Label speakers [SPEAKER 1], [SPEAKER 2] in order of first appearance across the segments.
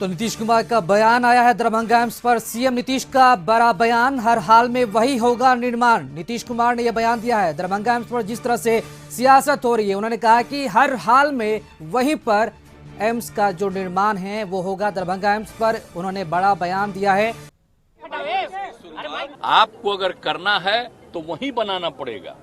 [SPEAKER 1] तो नीतीश कुमार का बयान आया है दरभंगा एम्स पर। सीएम नीतीश का बड़ा बयान, हर हाल में वही होगा निर्माण। नीतीश कुमार ने यह बयान दिया है दरभंगा एम्स पर जिस तरह से सियासत हो रही है। उन्होंने कहा कि हर हाल में वहीं पर एम्स का जो निर्माण है वो होगा दरभंगा एम्स पर। उन्होंने बड़ा बयान दिया है।
[SPEAKER 2] आपको अगर करना है तो वहीं बनाना पड़ेगा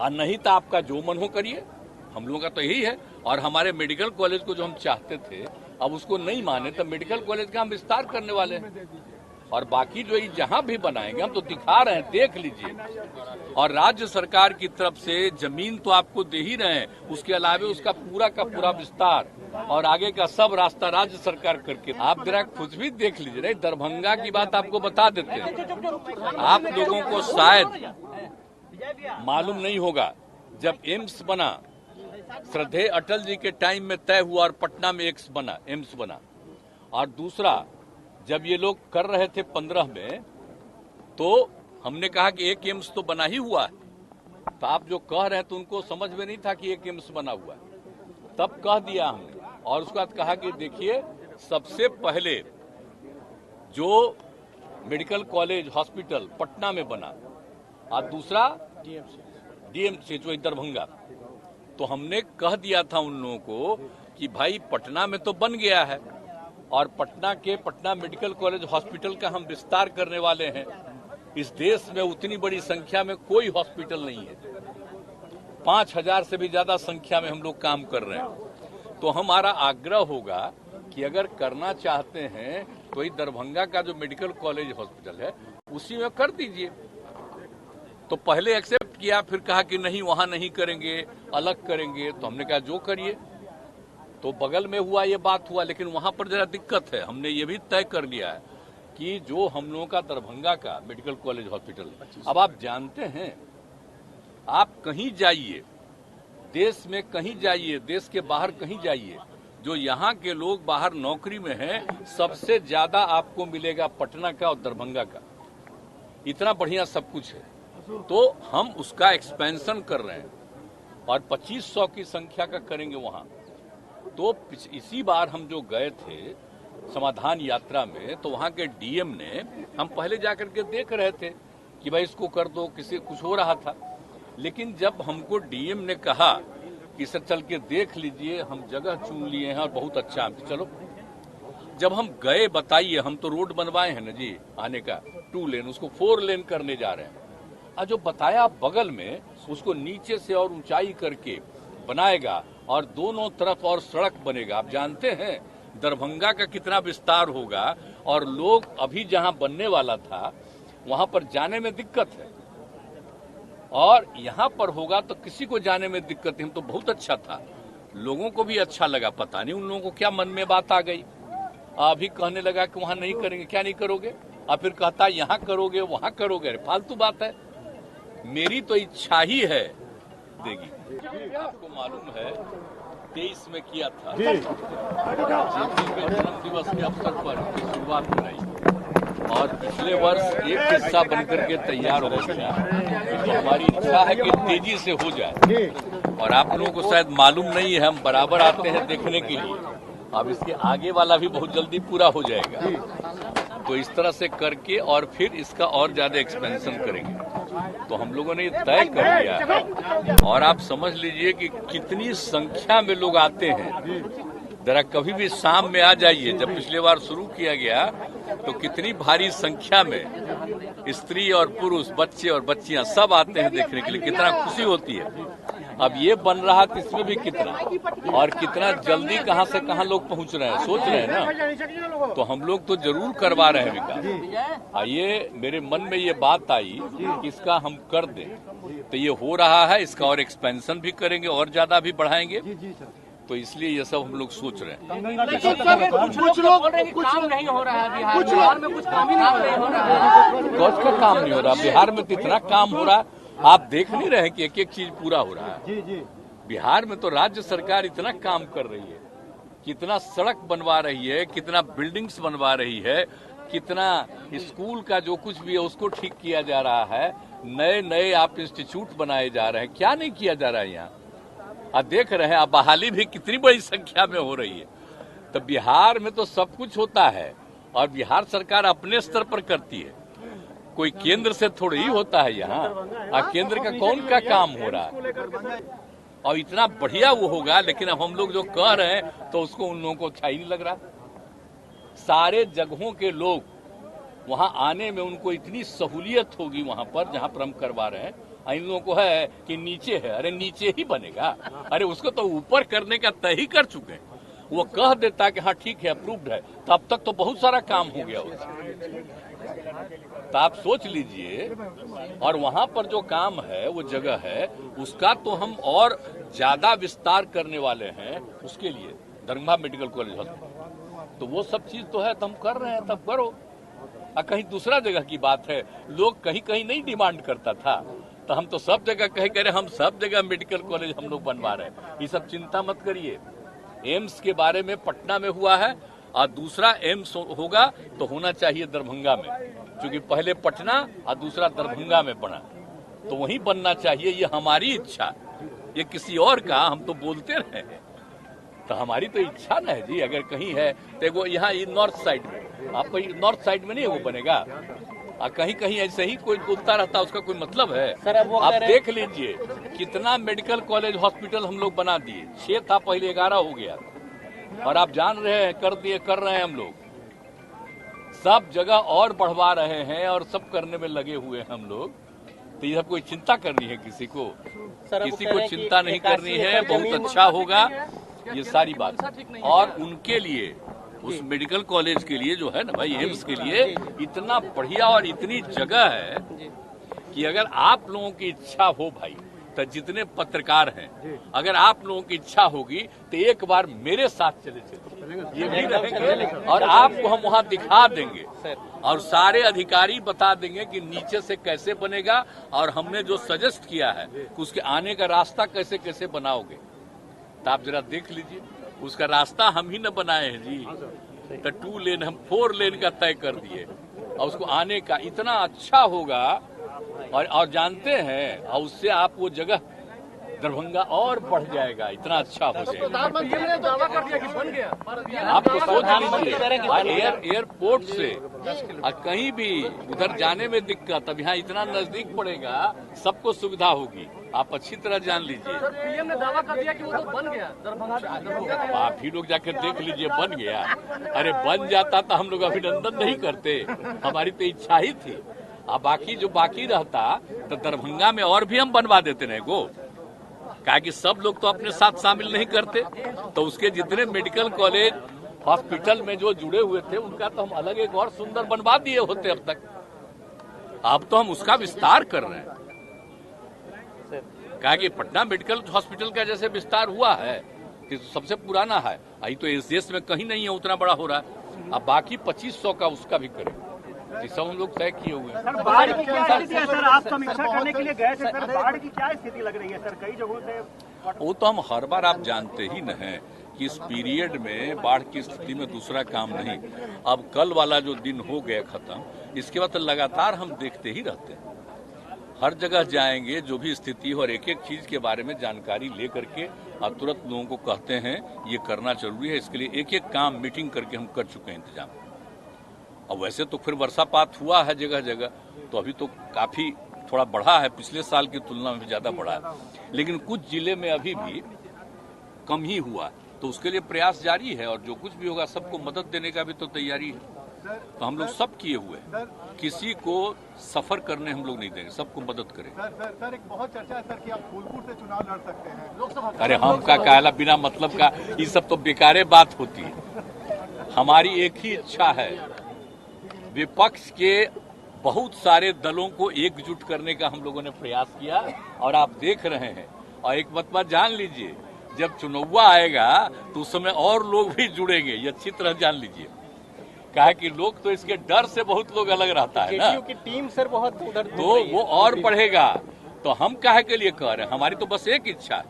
[SPEAKER 2] और नहीं तो आपका जो मन हो करिए। हम लोगों का तो यही है। और हमारे मेडिकल कॉलेज को जो हम चाहते थे अब उसको नहीं माने तो मेडिकल कॉलेज का हम विस्तार करने वाले हैं। और बाकी जो जहां भी बनाएंगे हम तो दिखा रहे हैं, देख लीजिए। और राज्य सरकार की तरफ से जमीन तो आपको दे ही रहे हैं, उसके अलावा उसका पूरा का पूरा विस्तार और आगे का सब रास्ता राज्य सरकार करके। आप जरा खुद भी देख लीजिए। नहीं, दरभंगा की बात आपको बता देते हैं। आप लोगों को शायद मालूम नहीं होगा, जब एम्स बना श्रद्धेय अटल जी के टाइम में तय हुआ और पटना में एम्स बना। और दूसरा, जब ये लोग कर रहे थे 15 में तो हमने कहा कि एक एम्स तो बना ही हुआ है। तो आप जो कह रहे हैं तो उनको समझ में नहीं था कि एक एम्स बना हुआ है। तब कह दिया हमने। और उसके बाद कहा कि देखिए, सबसे पहले जो मेडिकल कॉलेज हॉस्पिटल पटना में बना और दूसरा डीएमसी जो दरभंगा। तो हमने कह दिया था उन लोगों को कि भाई पटना में तो बन गया है और पटना मेडिकल कॉलेज हॉस्पिटल का हम विस्तार करने वाले हैं। इस देश में उतनी बड़ी संख्या में कोई हॉस्पिटल नहीं है। 5000 से भी ज्यादा संख्या में हम लोग काम कर रहे हैं। तो हमारा आग्रह होगा कि अगर करना चाहते हैं तो ये दरभंगा का जो मेडिकल कॉलेज हॉस्पिटल है उसी में कर दीजिए। तो पहले एक्सेप्ट किया, फिर कहा कि नहीं वहां नहीं करेंगे, अलग करेंगे। तो हमने कहा जो करिए। तो बगल में हुआ ये बात हुआ, लेकिन वहां पर जरा दिक्कत है। हमने ये भी तय कर लिया है कि जो हम लोगों का दरभंगा का मेडिकल कॉलेज हॉस्पिटल, अब आप जानते हैं, आप कहीं जाइए, देश में कहीं जाइए, देश के बाहर कहीं जाइए, जो यहाँ के लोग बाहर नौकरी में हैं, सबसे ज्यादा आपको मिलेगा पटना का और दरभंगा का। इतना बढ़िया सब कुछ है। तो हम उसका एक्सपेंशन कर रहे हैं और 2500 की संख्या का करेंगे वहां। तो इसी बार हम जो गए थे समाधान यात्रा में, तो वहां के डीएम ने, हम पहले जाकर के देख रहे थे कि भाई इसको कर दो, किसी कुछ हो रहा था। लेकिन जब हमको डीएम ने कहा कि सर चल के देख लीजिए, हम जगह चुन लिए हैं और बहुत अच्छा है, चलो। जब हम गए, बताइए, हम तो रोड बनवाए हैं ना जी आने का 2 लेन, उसको 4 लेन करने जा रहे हैं। और जो बताया बगल में, उसको नीचे से और ऊंचाई करके बनाएगा और दोनों तरफ और सड़क बनेगा। आप जानते हैं दरभंगा का कितना विस्तार होगा और लोग अभी जहां बनने वाला था वहां पर जाने में दिक्कत है और यहां पर होगा तो किसी को जाने में दिक्कत नहीं। तो बहुत अच्छा था, लोगों को भी अच्छा लगा। पता नहीं उन लोगों को क्या मन में बात आ गई, अभी कहने लगा कि वहां नहीं करेंगे। क्या नहीं करोगे? और फिर कहता यहां करोगे वहां करोगे। अरे फालतू बात है। मेरी तो इच्छा ही है देगी। आपको मालूम है 23 में किया था, जन्म दिवस के अवसर पर शुरुआत बनाई और पिछले वर्ष एक हिस्सा बनकर के तैयार हो गया। तो हमारी इच्छा है कि तेजी से हो जाए। और आप लोगों को शायद मालूम नहीं है, हम बराबर आते हैं देखने के लिए। अब इसके आगे वाला भी बहुत जल्दी पूरा हो जाएगा। तो इस तरह से करके और फिर इसका और ज्यादा एक्सपेंशन करेंगे। तो हम लोगों ने तय कर लिया है। और आप समझ लीजिए कि कितनी संख्या में लोग आते हैं। जरा कभी भी शाम में आ जाइए। जब पिछले बार शुरू किया गया तो कितनी भारी संख्या में स्त्री और पुरुष, बच्चे और बच्चियां सब आते हैं देखने के लिए। कितना खुशी होती है। अब ये बन रहा तो इसमें भी कितना, और कितना जल्दी कहां से कहां लोग पहुंच रहे हैं, सोच रहे हैं ना। तो हम लोग तो जरूर करवा रहे हैं विकास। ये मेरे मन में ये बात आई कि इसका हम कर दें, तो ये हो रहा है। इसका और एक्सपेंशन भी करेंगे और ज्यादा भी बढ़ाएंगे। तो इसलिए ये सब हम लोग सोच रहे हैं।
[SPEAKER 3] कुछ लोग बोल रहे हैं कि काम नहीं हो रहा है बिहार में, कुछ काम ही नहीं हो रहा है।
[SPEAKER 2] कौन का काम नहीं हो रहा? बिहार में तो इतना काम हो रहा है, आप देख नहीं रहे कि एक एक चीज पूरा हो रहा है। बिहार में तो राज्य सरकार इतना काम कर रही है, कितना सड़क बनवा रही है, कितना बिल्डिंग्स बनवा रही है, कितना स्कूल का जो कुछ भी है उसको ठीक किया जा रहा है। नए नए आप इंस्टीट्यूट बनाए जा रहे हैं। क्या नहीं किया जा रहा है यहाँ? आप देख रहे हैं, आप बहाली भी कितनी बड़ी संख्या में हो रही है। तो बिहार में तो सब कुछ होता है और बिहार सरकार अपने स्तर पर करती है, कोई केंद्र से थोड़ी ही होता है यहाँ। और केंद्र का कौन का काम हो रहा है और इतना बढ़िया वो होगा, लेकिन अब हम लोग जो कह रहे हैं तो उसको उन लोगों को अच्छा ही नहीं लग रहा। सारे जगहों के लोग वहां आने में उनको इतनी सहूलियत होगी वहां पर जहां पर हम करवा रहे हैं। इन लोगों को है कि नीचे है, अरे नीचे ही बनेगा, अरे उसको तो ऊपर करने का तय ही कर चुके हैं। वो कह देता कि हाँ ठीक है अप्रूव्ड है, तो अब तक तो बहुत सारा काम हो गया उससे। तो आप सोच लीजिए, और वहां पर जो काम है वो जगह है उसका तो हम और ज्यादा विस्तार करने वाले हैं उसके लिए, दरभंगा मेडिकल कॉलेज हॉस्पिटल। तो वो सब चीज तो है, तो हम कर रहे हैं, तब करो। कहीं दूसरा जगह की बात है, लोग कहीं कहीं नहीं डिमांड करता था, तो हम तो सब जगह कह रहे हम सब जगह मेडिकल कॉलेज हम लोग बनवा रहे हैं। ये सब चिंता मत करिए। एम्स के बारे में पटना में हुआ है और दूसरा एम्स होगा तो होना चाहिए दरभंगा में, क्योंकि पहले पटना और दूसरा दरभंगा में बना, तो वहीं बनना चाहिए। ये हमारी इच्छा, ये किसी और का हम तो बोलते रहे हैं, तो हमारी तो इच्छा न है जी। अगर कहीं है तो यहाँ नॉर्थ साइड में, आपको नॉर्थ साइड में नहीं वो बनेगा, और कहीं कहीं ऐसे ही कोई बोलता रहता, उसका कोई मतलब है?
[SPEAKER 3] सर, अब
[SPEAKER 2] आप देख लीजिए कितना मेडिकल कॉलेज हॉस्पिटल हम लोग बना दिए। 6 था पहले, 11 हो गया, और आप जान रहे हैं कर रहे हैं हम लोग सब जगह और बढ़वा रहे हैं और सब करने में लगे हुए हैं हम लोग। तो ये कोई चिंता करनी है किसी को? किसी को चिंता नहीं करनी है। बहुत अच्छा होगा ये सारी बात। और उनके लिए, उस मेडिकल कॉलेज के लिए जो है ना भाई, एम्स के लिए इतना बढ़िया और इतनी जगह है कि अगर आप लोगों की इच्छा हो भाई, तो जितने पत्रकार हैं, अगर आप लोगों की इच्छा होगी तो एक बार मेरे साथ चले ये भी रहेंगे और आपको हम वहां दिखा देंगे और सारे अधिकारी बता देंगे कि नीचे से कैसे बनेगा, और हमने जो सजेस्ट किया है कि उसके आने का रास्ता कैसे कैसे बनाओगे। तो आप जरा देख लीजिए, उसका रास्ता हम ही न बनाए हैं जी। तो 2 लेन हम 4 लेन का तय कर दिए, और उसको आने का इतना अच्छा होगा। और जानते हैं, और उससे आप वो जगह दरभंगा और बढ़ जाएगा, इतना अच्छा हो जाएगा।
[SPEAKER 3] प्रधानमंत्री ने दावा कर दिया कि बन गया।
[SPEAKER 2] आप तो सोच लीजिए, एयरपोर्ट से कहीं भी उधर जाने में दिक्कत, अब यहाँ इतना नजदीक पड़ेगा, सबको सुविधा होगी। आप अच्छी तरह जान लीजिए।
[SPEAKER 3] सर, पीएम ने दावा कर दिया कि वो तो बन गया दरभंगा।
[SPEAKER 2] आप ही लोग जाकर देख लीजिए, बन गया। अरे बन जाता तो हम लोग अभिनंदन नहीं करते, हमारी तो इच्छा ही थी। अब बाकी जो बाकी रहता तो दरभंगा में और भी हम बनवा देते नहीं को, क्या कि सब लोग तो अपने साथ शामिल नहीं करते। तो उसके जितने मेडिकल कॉलेज हॉस्पिटल में जो जुड़े हुए थे उनका तो हम अलग एक और सुंदर बनवा दिए होते अब तक। अब तो हम उसका विस्तार कर रहे हैं। कहा कि पटना मेडिकल हॉस्पिटल का जैसे विस्तार हुआ है कि सबसे पुराना है, अभी तो इस देश में कहीं नहीं है उतना बड़ा हो रहा है। अब बाकी 2500 का उसका भी करें, ये सब हम लोग तय किए हुए हैं।
[SPEAKER 4] सर, बाढ़ की क्या स्थिति है सर? आप समीक्षा करने के लिए गए थे सर, बाढ़ की क्या स्थिति लग रही है सर? कई जगहों से
[SPEAKER 2] वो तो हम हर बार, आप जानते ही न हैं कि इस पीरियड में बाढ़ की स्थिति में दूसरा काम नहीं। अब कल वाला जो दिन हो गया खत्म, इसके बाद तो लगातार हम देखते ही रहते हैं, हर जगह जाएंगे जो भी स्थिति हो और एक एक चीज के बारे में जानकारी ले करके और तुरंत लोगों को कहते हैं ये करना जरूरी है। इसके लिए एक एक काम मीटिंग करके हम कर चुके हैं इंतजाम। और वैसे तो फिर वर्षापात हुआ है जगह जगह, तो अभी तो काफी थोड़ा बढ़ा है, पिछले साल की तुलना में भी ज्यादा बढ़ा है, लेकिन कुछ जिले में अभी भी कम ही हुआ। तो उसके लिए प्रयास जारी है और जो कुछ भी होगा सबको मदद देने का भी तो तैयारी है। तो हम लोग सब किए हुए हैं, किसी को सफर करने हम लोग नहीं देंगे, सबको मदद करेंगे।
[SPEAKER 5] सर एक बहुत चर्चा है सर कि आप फूलपुर से चुनाव लड़ सकते हैं लोकसभा।
[SPEAKER 2] अरे हम का कहला बिना मतलब का, ये सब तो बेकारे बात होती है। हमारी एक ही इच्छा है, विपक्ष के बहुत सारे दलों को एकजुट करने का हम लोगों ने प्रयास किया और आप देख रहे हैं। और एक बात जान लीजिए, जब चुनाव आएगा तो उस समय और लोग भी जुड़ेंगे, ये अच्छी तरह जान लीजिए। कहा कि लोग तो इसके डर से बहुत लोग अलग रहता है ना,
[SPEAKER 3] की टीम सर बहुत उधर,
[SPEAKER 2] तो वो और बढ़ेगा। तो हम काहे के लिए कह रहे हैं, हमारी तो बस एक इच्छा है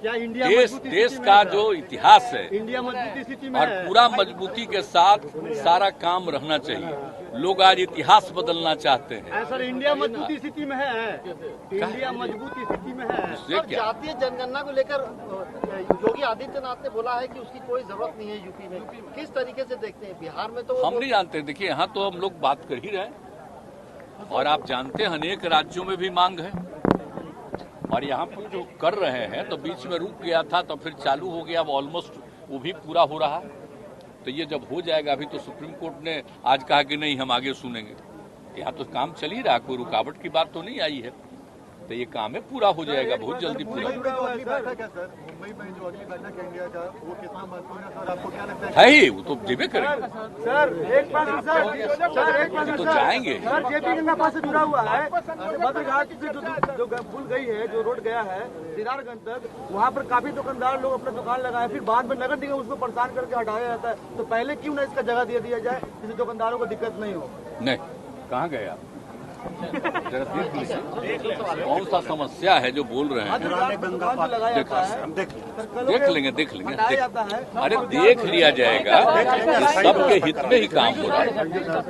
[SPEAKER 5] क्या इंडिया
[SPEAKER 2] देश का जो इतिहास है
[SPEAKER 5] इंडिया मजबूती स्थिति में
[SPEAKER 2] और पूरा मजबूती के साथ सारा काम रहना चाहिए। लोग आज इतिहास बदलना चाहते हैं।
[SPEAKER 5] सर इंडिया मजबूती स्थिति में है, इंडिया मजबूती स्थिति में है।
[SPEAKER 2] ये क्या
[SPEAKER 6] जातीय जनगणना को लेकर योगी आदित्यनाथ ने बोला है कि उसकी कोई जरूरत नहीं है यूपी में। किस तरीके से देखते हैं? बिहार में तो
[SPEAKER 2] हम नहीं जानते। देखिए यहाँ तो हम लोग बात कर ही रहे हैं और आप जानते हैं अनेक राज्यों में भी मांग है और यहाँ पर जो कर रहे हैं तो बीच में रुक गया था तो फिर चालू हो गया, अब ऑलमोस्ट वो भी पूरा हो रहा है। तो ये जब हो जाएगा, अभी तो सुप्रीम कोर्ट ने आज कहा कि नहीं हम आगे सुनेंगे। यहाँ तो काम चल ही रहा, कोई रुकावट की बात तो नहीं आई है। तो ये काम है पूरा हो जाएगा, बहुत जल्दी पूरा
[SPEAKER 5] मुंबई में जो अगली बैठक है सर, मुंबई में जो अगली बैठक है इंडिया का, वो कितना महत्वपूर्ण है सर? आपको क्या लगता है?
[SPEAKER 2] है ही, वो तो देवे करेंगे।
[SPEAKER 4] सर एक प्रश्न सर एक प्रश्न
[SPEAKER 2] तो जाएंगे।
[SPEAKER 4] सर जेपी गंगा पास से जुड़ा हुआ है, भद्रघाट से जो पुल गई है, जो रोड गया है दीदारगंज तक, वहाँ पर काफी दुकानदार लोग अपना दुकान लगाए, फिर बाद में नगर निगम उसको परेशान करके हटाया जाता है। तो पहले क्यों ना इसका जगह दे दिया जाए जिससे दुकानदारों को दिक्कत नहीं हो?
[SPEAKER 2] नहीं, कहाँ गए आप? जरा देख लीजिए कौन सा समस्या है जो बोल रहे हैं। देख लेंगे। अरे देख लिया जाएगा, सबके हित में ही काम हो रहा है।